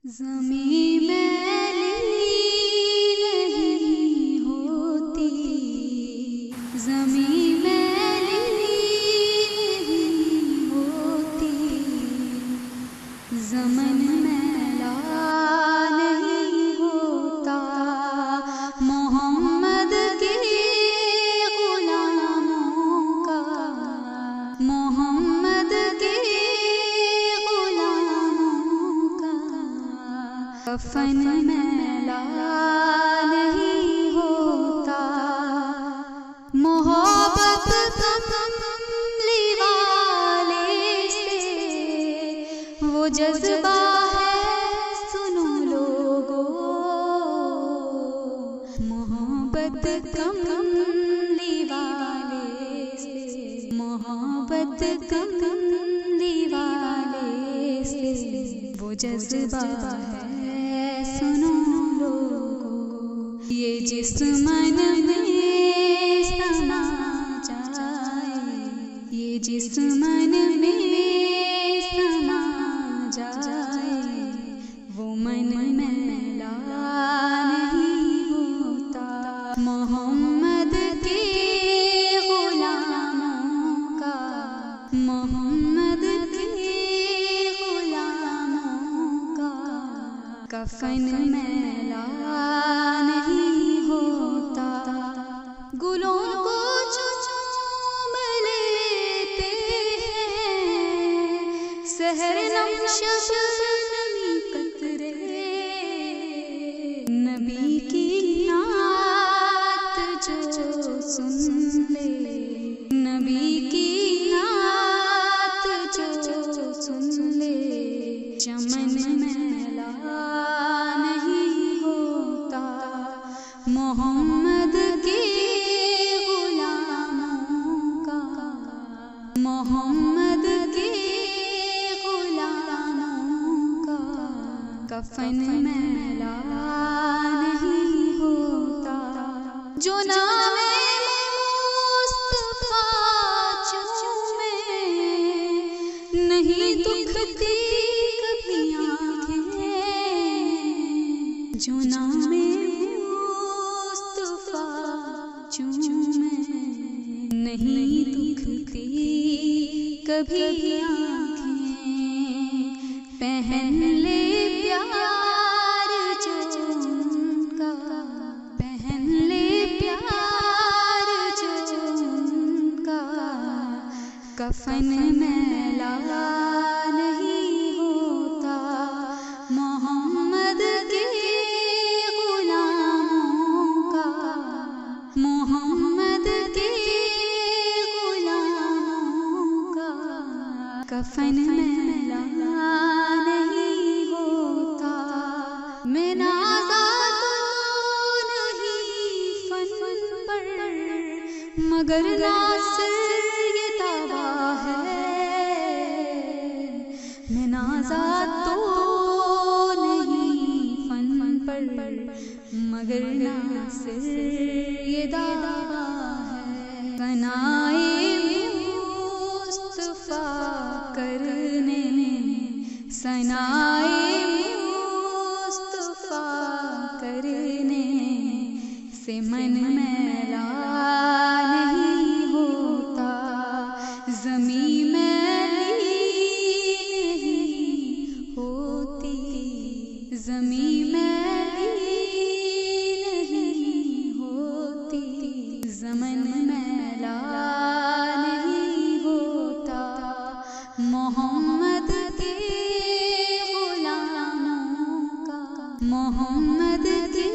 زمین میلی نہیں ہوتی، زمین میلی نہیں ہوتی، زمن میلا نہیں ہوتا، محمد کے غلاموں کا، محمد کے غلاموں کا کفن میلا نہیں ہوتا، محبت کملی والے سے وہ جذبہ ہے، سنو لوگو، محبت کملی والے سے، محبت کملی والے سے وہ جذبہ ہے، سنو لوگو، یہ جسم میں سما جائے، یہ جسم میں سما جائے، وہ من میلا نہیں ہوتا، محمد کے غلاموں کا، محمد کے غلاموں کا کفن میلا نہیں ہوتا، گلوں کو چوم لیتے ہیں سحر نم شبنمی قطرے، نبی کی نعت جو سن لے، نبی کی نعت جو سن لے، چمن میلا نہیں ہوتا، محمد کے غلاموں کا، محمد کے غلاموں کا کفن میلا نہیں ہوتا، جو نام مصطفیٰ چومے نہیں دکھتی کبھی آنکھیں، جو نام مصطفیٰ چومے نہیں دکھتی کبھی آنکھیں، پہن لے پیار جو ان کا، پہن لے پیار جو ان کا کفن میلا نہیں ہوتا، محمد کے غلاموں کا، محمد کے غلاموں کا کفن میلا نہیں ہوتا، میں نازا تو نہیں فن پر، مگر ناصر یہ دعویٰ ہے، میں نازا تو نہیں فن پر، مگر ناصر یہ دعویٰ ہے، ثنائے مصطفیٰ کرنے میں، ثنائے مصطفیٰ کرنے سے من میلا نہیں ہوتا، زمین میلی نہیں ہوتی، زمین میلی نہیں ہوتی، زمن میلا نہیں ہوتا، محمد کے غلاموں کا، محمد کے